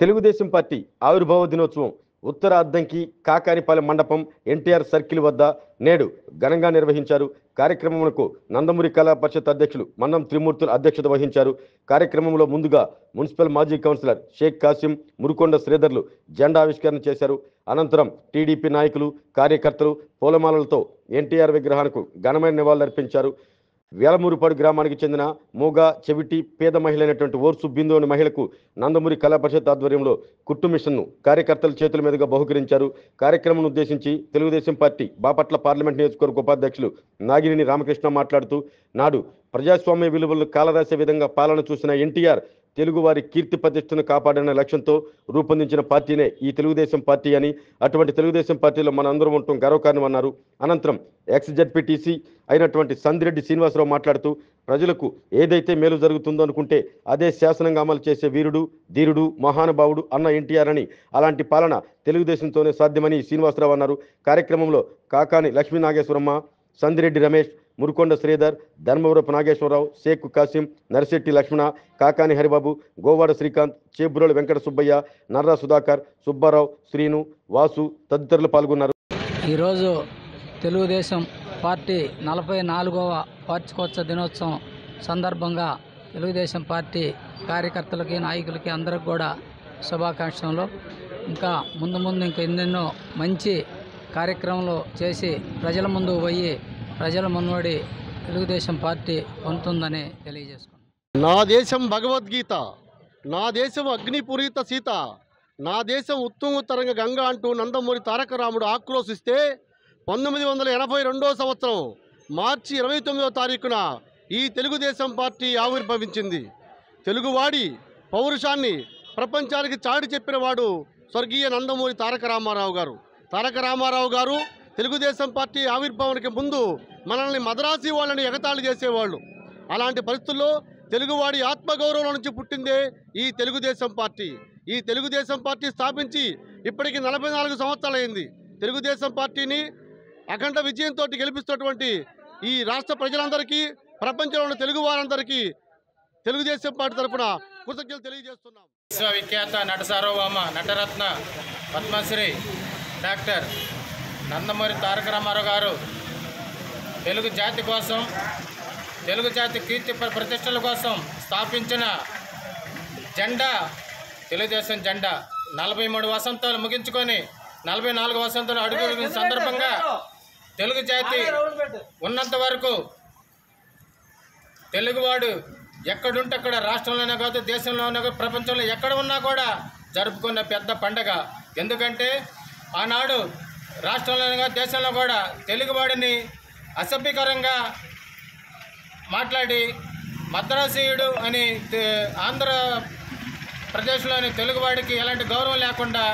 Telugu Desam party ఆవిర్భావ దినోత్సవం ఉత్తర అద్దంకి కాకానిపాలెం మండపం ఎన్టీఆర్ సర్కిల్ వద్ద నేడు ఘనంగా నిర్వహించారు. కార్యక్రమమునకు నందమూరి కళా పరిషత్ అధ్యక్షులు మన్నం త్రిమూర్తులు అధ్యక్షత వహించారు. కార్యక్రమంలో ముందుగా మున్సిపల్ మాజీ కౌన్సిలర్ షేక్ కాసిం, మురుకొండ శ్రీధర్లు జెండా ఆవిష్కరణ చేశారు. అనంతరం టీడీపీ నాయకులు, కార్యకర్తలు పూలమాలలతో ఎన్టీఆర్ విగ్రహానికి ఘనమైన నివాళులర్పించారు. వేలమూరుపాడు గ్రామానికి చెందిన మూగ, చెవిటి, పేద మహిళైనటువంటి ఓర్సు బిందు అనే మహిళకు నందమూరి కళా పరిషత్ ఆధ్వర్యంలో కుట్టు మిషన్ను కార్యకర్తల చేతుల మీదుగా బహుకరించారు. కార్యక్రమం ఉద్దేశించి తెలుగుదేశం పార్టీ బాపట్ల పార్లమెంట్ నియోజకవర్గ ఉపాధ్యక్షులు నాగినేని రామకృష్ణ మాట్లాడుతూ, నాడు ప్రజాస్వామ్య విలువలను కాలరాసే విధంగా పాలన చూసిన ఎన్టీఆర్ తెలుగువారి కీర్తి ప్రతిష్టను కాపాడనే లక్ష్యంతో రూపొందించిన పార్టీనే ఈ తెలుగుదేశం పార్టీ అని, అటువంటి తెలుగుదేశం పార్టీలో మన అందరం ఉండటం గర్వకారణం అన్నారు. అనంతరం ఎక్స్-జెడ్పీటీసీ అయినటువంటి సందిరెడ్డి శ్రీనివాసరావు మాట్లాడుతూ, ప్రజలకు ఏదైతే మేలు జరుగుతుందో అనుకుంటే అదే శాసనంగా అమలు చేసే వీరుడు, ధీరుడు, మహానుభావుడు అన్న ఎన్టీఆర్ అని, అలాంటి పాలన తెలుగుదేశంతోనే సాధ్యమని శ్రీనివాసరావు అన్నారు. కార్యక్రమంలో కాకాని లక్ష్మీ నాగేశ్వరమ్మ, సందిరెడ్డి రమేష్, మురుకొండ శ్రీధర్, ధర్మవరపు నాగేశ్వరరావు, షేక్ కాసిం, నరిశెట్టి లక్ష్మణ, కాకాని హరిబాబు, గోవాడ శ్రీకాంత్, చేబ్రోలు వెంకట సుబ్బయ్య, నర్రా సుధాకర్, సుబ్బారావు, శ్రీను, వాసు తదితరులు పాల్గొన్నారు. ఈరోజు తెలుగుదేశం పార్టీ 44వ వార్షికోత్సవ దినోత్సవం సందర్భంగా తెలుగుదేశం పార్టీ కార్యకర్తలకి, నాయకులకి అందరికి కూడా శుభాకాంక్షలు. ఇంకా ముందు ఇంకా ఎన్నెన్నో మంచి కార్యక్రమాలు చేసి ప్రజల ముందు పోయి ప్రజల మున్వడి తెలుగుదేశం పార్టీ పొందుతుందని తెలియజేసుకున్నాను. నా దేశం భగవద్గీత, నా దేశం అగ్నిపూరిత సీత, నా దేశం ఉత్తుంగతరంగ గంగ అంటూ నందమూరి తారక రాముడు ఆక్రోశిస్తే 1982వ సంవత్సరం మార్చి 29వ తారీఖున ఈ తెలుగుదేశం పార్టీ ఆవిర్భవించింది. తెలుగువాడి పౌరుషాన్ని ప్రపంచానికి చాటి చెప్పినవాడు స్వర్గీయ నందమూరి తారక రామారావు గారు. తారక రామారావు గారు తెలుగుదేశం పార్టీ ఆవిర్భావానికి ముందు మనల్ని మద్రాసి వాళ్ళని ఎగతాళి చేసేవాళ్ళు. అలాంటి పరిస్థితుల్లో తెలుగువాడి ఆత్మగౌరవం నుంచి పుట్టిందే ఈ తెలుగుదేశం పార్టీ. ఈ తెలుగుదేశం పార్టీ స్థాపించి ఇప్పటికి 44 సంవత్సరాలైంది. తెలుగుదేశం పార్టీని అఖండ విజయంతో గెలిపిస్తున్నటువంటి ఈ రాష్ట్ర ప్రజలందరికీ, ప్రపంచంలోని తెలుగు వారందరికీ తెలుగుదేశం పార్టీ తరఫున కృతజ్ఞతలు తెలియజేస్తున్నాం. విశ్వవిఖ్యాత నట సార్వభౌమ నటరత్న పద్మశ్రీ డాక్టర్ నందమూరి తారక రామారావు గారు తెలుగు జాతి కోసం, తెలుగు జాతి కీర్తి ప్రతిష్టల కోసం స్థాపించిన జెండా తెలుగుదేశం జెండా 43 వసంతాలు ముగించుకొని 44 వసంతాలు అడుగు సందర్భంగా తెలుగు జాతి ఉన్నంత వరకు తెలుగువాడు ఎక్కడుంటే అక్కడ, రాష్ట్రంలోనే కాదు దేశంలోనే కాదు ప్రపంచంలో ఎక్కడ ఉన్నా కూడా జరుపుకున్న పెద్ద పండగ. ఎందుకంటే ఆనాడు రాష్ట్రంలోనే కాదు దేశంలో కూడా తెలుగువాడిని అసభ్యకరంగా మాట్లాడి మద్రాసీయుడు అని ఆంధ్రప్రదేశ్లోని తెలుగువాడికి ఎలాంటి గౌరవం లేకుండా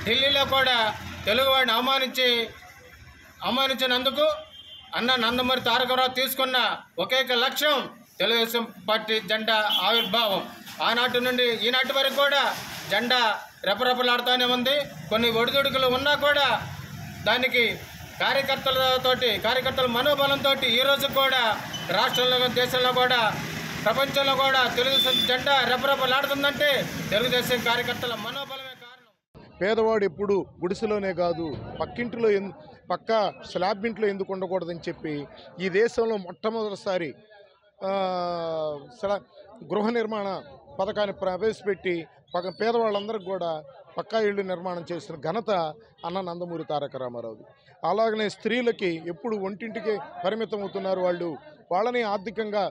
ఢిల్లీలో కూడా తెలుగువాడిని అవమానించినందుకు అన్న నందమూరి తారక రామారావు తీసుకున్న ఒకే లక్ష్యం తెలుగుదేశం పార్టీ జెండా ఆవిర్భావం. ఆనాటి నుండి ఈనాటి వరకు కూడా జెండా రెపరెపలాడుతూనే ఉంది. కొన్ని ఒడిదుడుకులు ఉన్నా కూడా దానికి కార్యకర్తల మనోబలంతో ఈరోజు కూడా రాష్ట్రంలో, దేశంలో కూడా, ప్రపంచంలో కూడా తెలుగుదేశం జెండా రెపరెపలాడుతుందంటే తెలుగుదేశం కార్యకర్తల మనోబలమే కారణం. పేదవాడు ఎప్పుడు గుడిసెలోనే కాదు పక్కింటిలో పక్క స్లాబ్ ఇంట్లో ఎందుకు ఉండకూడదని చెప్పి ఈ దేశంలో మొట్టమొదటిసారి గృహ నిర్మాణ పథకాన్ని ప్రవేశపెట్టి పేదవాళ్ళందరికీ కూడా పక్కా ఇళ్ళు నిర్మాణం చేసిన ఘనత అన్న నందమూరి తారక రామారావుది. అలాగనే స్త్రీలకి ఎప్పుడు ఒంటింటికి పరిమితం అవుతున్నారు, వాళ్ళని ఆర్థికంగా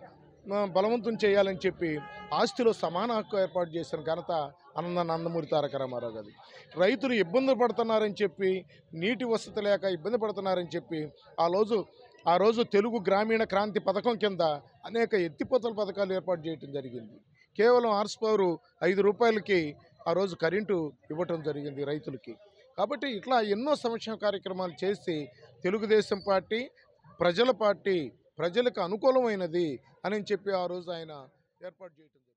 బలవంతం చేయాలని చెప్పి ఆస్తిలో సమాన హక్కు ఏర్పాటు చేసిన ఘనత అన్న నందమూరి తారక రామారావు గారి. రైతులు ఇబ్బంది పడుతున్నారని చెప్పి, నీటి వసతి లేక ఇబ్బంది పడుతున్నారని చెప్పి ఆ రోజు తెలుగు గ్రామీణ క్రాంతి పథకం కింద అనేక ఎత్తిపోతల పథకాలు ఏర్పాటు చేయడం జరిగింది. కేవలం హార్స్ పవర్ 5 రూపాయలకి ఆ రోజు కరెంటు ఇవ్వటం జరిగింది రైతులకి. కాబట్టి ఇట్లా ఎన్నో సంక్షేమ కార్యక్రమాలు చేసి తెలుగుదేశం పార్టీ ప్రజల పార్టీ, ప్రజలకు అనుకూలమైనది అని చెప్పి ఆ రోజు ఆయన ఏర్పాటు చేయటం జరిగింది.